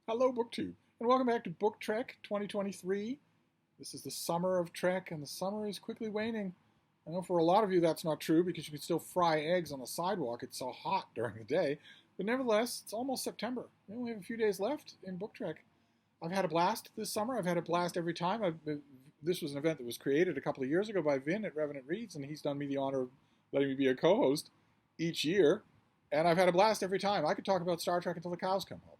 Hello, BookTube, and welcome back to Book Trek 2023. This is the summer of Trek, and the summer is quickly waning. I know for a lot of you that's not true because you can still fry eggs on the sidewalk. It's so hot during the day. But nevertheless, it's almost September. We only have a few days left in Book Trek. I've had a blast this summer. I've had a blast every time. This was an event that was created a couple of years ago by Vin at Revenant Reads, and he's done me the honor of letting me be a co-host each year. And I've had a blast every time. I could talk about Star Trek until the cows come home.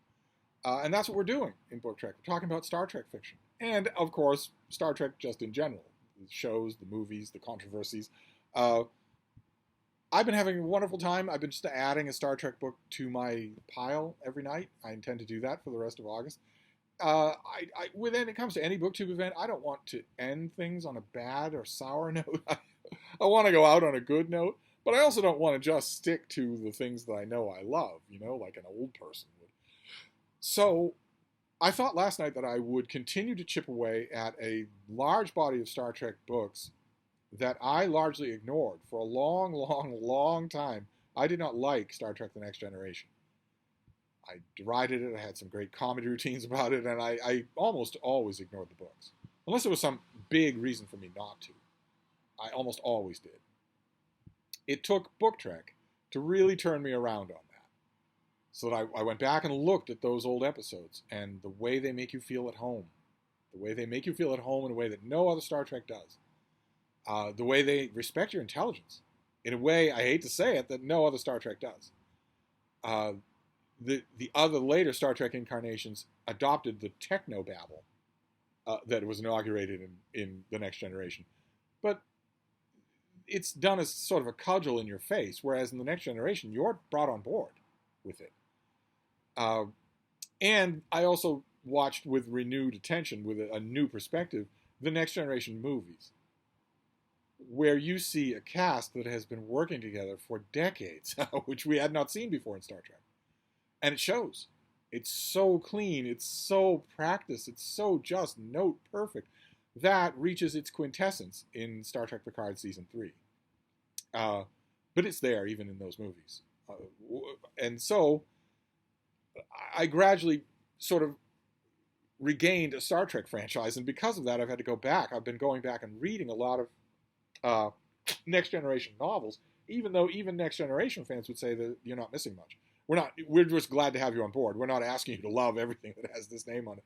And that's what we're doing in Book Trek. We're talking about Star Trek fiction. And, of course, Star Trek just in general. The shows, the movies, the controversies. I've been having a wonderful time. I've been just adding a Star Trek book to my pile every night. I intend to do that for the rest of August. When it comes to any BookTube event, I don't want to end things on a bad or sour note. I want to go out on a good note. But I also don't want to just stick to the things that I know I love, like an old person would. So I thought last night that I would continue to chip away at a large body of Star Trek books that I largely ignored for a long, long, long time. I did not like Star Trek The Next Generation. I derided it. I had some great comedy routines about it, and I almost always ignored the books. Unless there was some big reason for me not to. I almost always did. It took Book Trek to really turn me around on that. So that I went back and looked at those old episodes and the way they make you feel at home. The way they make you feel at home in a way that no other Star Trek does. The way they respect your intelligence. In a way, I hate to say it, that no other Star Trek does. The other later Star Trek incarnations adopted the technobabble that was inaugurated in The Next Generation. But it's done as sort of a cudgel in your face, whereas in The Next Generation, you're brought on board with it. And I also watched with renewed attention, with a new perspective, the Next Generation movies, where you see a cast that has been working together for decades, which we had not seen before in Star Trek. And it shows. It's so clean, it's so practiced, it's so just note perfect. That reaches its quintessence in Star Trek Picard Season 3. But it's there even in those movies. And so I gradually sort of regained a Star Trek franchise, and because of that, I've had to go back. I've been going back and reading a lot of Next Generation novels, even though even Next Generation fans would say that you're not missing much. We're just glad to have you on board. We're not asking you to love everything that has this name on it.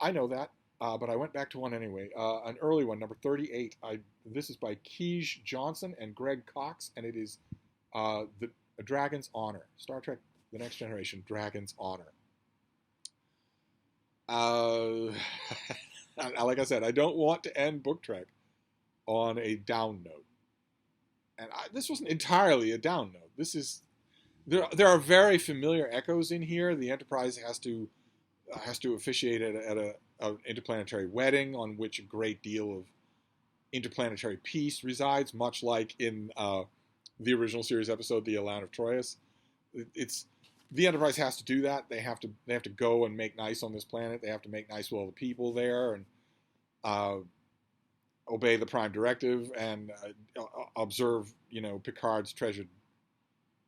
I know that, but I went back to one anyway. An early one, number 38. This is by Keij Johnson and Greg Cox, and it is the Dragon's Honor. Star Trek The Next Generation, Dragon's Honor. Like I said, I don't want to end Book Trek on a down note. And this wasn't entirely a down note. This is there are very familiar echoes in here. The Enterprise has to officiate at an interplanetary wedding on which a great deal of interplanetary peace resides, much like in the original series episode, The Elan of Troyes. It's the Enterprise has to do that. They have to go and make nice on this planet. They have to make nice with all the people there and obey the Prime Directive and observe, Picard's treasured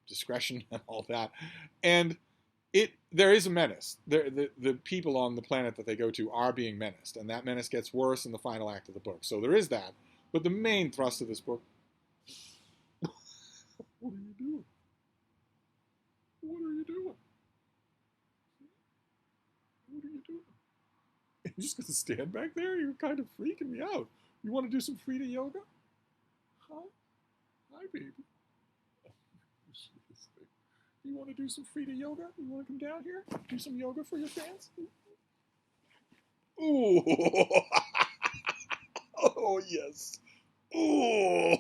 discretion and all that. And there is a menace. The people on the planet that they go to are being menaced, and that menace gets worse in the final act of the book. So there is that. But the main thrust of this book. What are you doing? What are you doing? What are you doing? You're just going to stand back there? You're kind of freaking me out. You want to do some Frida yoga? Huh? Hi, baby. You want to do some Frida yoga? You want to come down here? Do some yoga for your fans? Ooh. Oh, yes. Ooh.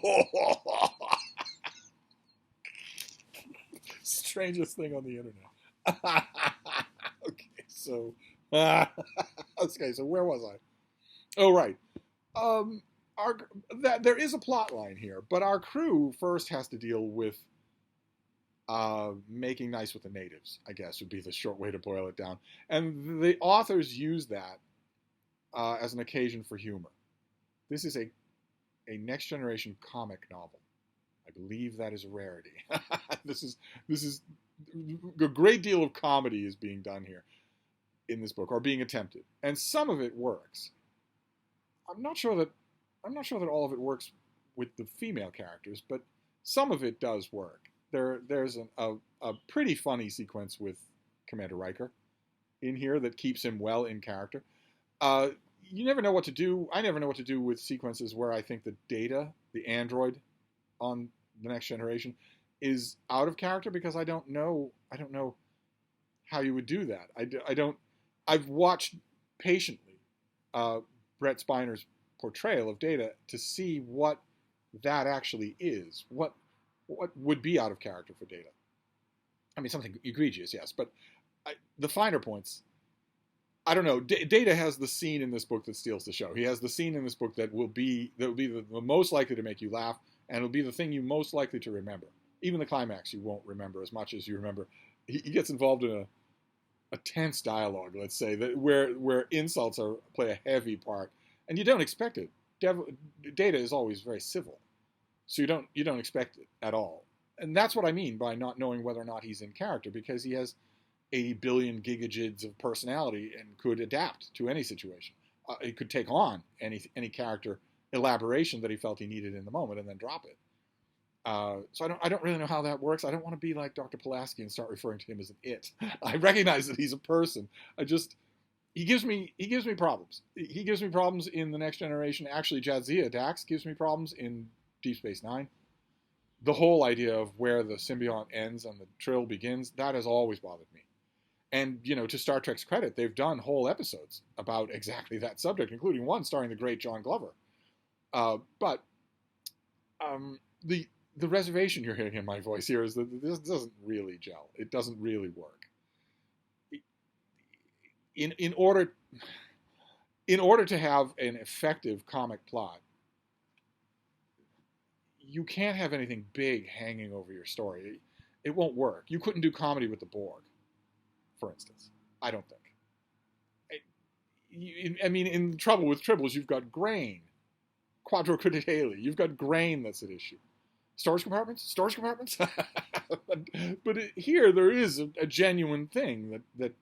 Strangest thing on the internet. Okay, so where was I? Oh, right. There is a plot line here, but our crew first has to deal with making nice with the natives, I guess, would be the short way to boil it down. And the authors use that as an occasion for humor. This is a Next Generation comic novel. I believe that is a rarity. This is a great deal of comedy is being done here. in this book, or being attempted, and some of it works. I'm not sure that all of it works with the female characters, but some of it does work. There's a pretty funny sequence with Commander Riker in here that keeps him well in character. You never know what to do. I never know what to do with sequences where I think the Data, the android on the Next Generation, is out of character, because I don't know how you would do that. I don't. I've watched patiently Brett Spiner's portrayal of Data to see what that actually is. What would be out of character for Data? I mean, something egregious, yes, but the finer points. I don't know. Data has the scene in this book that steals the show. He has the scene in this book that will be the most likely to make you laugh, and it'll be the thing you most likely to remember. Even the climax you won't remember as much as you remember. He gets involved in a tense dialogue, let's say, that where insults play a heavy part, and you don't expect it. Data is always very civil, so you don't expect it at all. And that's what I mean by not knowing whether or not he's in character, because he has 80 billion gigajids of personality and could adapt to any situation. He could take on any character elaboration that he felt he needed in the moment and then drop it. So I don't really know how that works. I don't want to be like Dr. Pulaski and start referring to him as an it. I recognize that he's a person. He gives me problems. He gives me problems in The Next Generation. Actually, Jadzia Dax gives me problems in Deep Space Nine. The whole idea of where the symbiont ends and the Trill begins, that has always bothered me. And, to Star Trek's credit, they've done whole episodes about exactly that subject, including one starring the great John Glover. But the reservation you're hearing in my voice here is that this doesn't really gel. It doesn't really work. In order to have an effective comic plot, you can't have anything big hanging over your story. It won't work. You couldn't do comedy with the Borg, for instance. I don't think. In Trouble with Tribbles, you've got grain. Quadrocredit Haley. You've got grain that's at issue. Storage compartments? But here there is a genuine thing that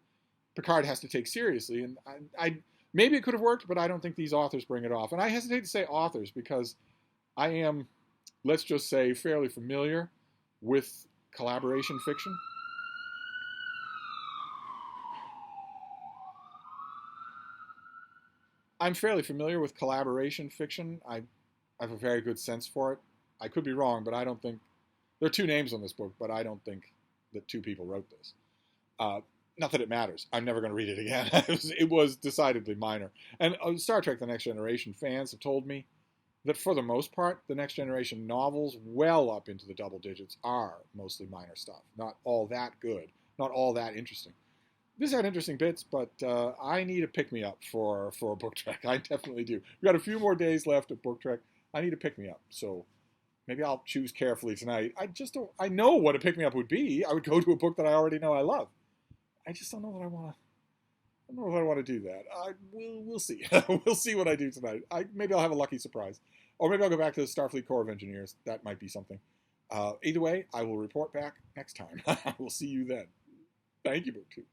Picard has to take seriously. And I maybe it could have worked, but I don't think these authors bring it off. And I hesitate to say authors because I am, let's just say, fairly familiar with collaboration fiction. I'm fairly familiar with collaboration fiction. I have a very good sense for it. I could be wrong, but I don't think... There are two names on this book, but I don't think that two people wrote this. Not that it matters. I'm never going to read it again. It was decidedly minor. And Star Trek The Next Generation fans have told me that for the most part, The Next Generation novels well up into the double digits are mostly minor stuff. Not all that good. Not all that interesting. This had interesting bits, but I need a pick-me-up for Book Trek. I definitely do. We've got a few more days left of Book Trek. I need a pick-me-up, so maybe I'll choose carefully tonight. I know what a pick-me-up would be. I would go to a book that I already know I love. I just don't know that I want to. I don't know if I want to do that. We'll see. We'll see what I do tonight. Maybe I'll have a lucky surprise. Or maybe I'll go back to the Starfleet Corps of Engineers. That might be something. Either way, I will report back next time. I will see you then. Thank you, BookTube.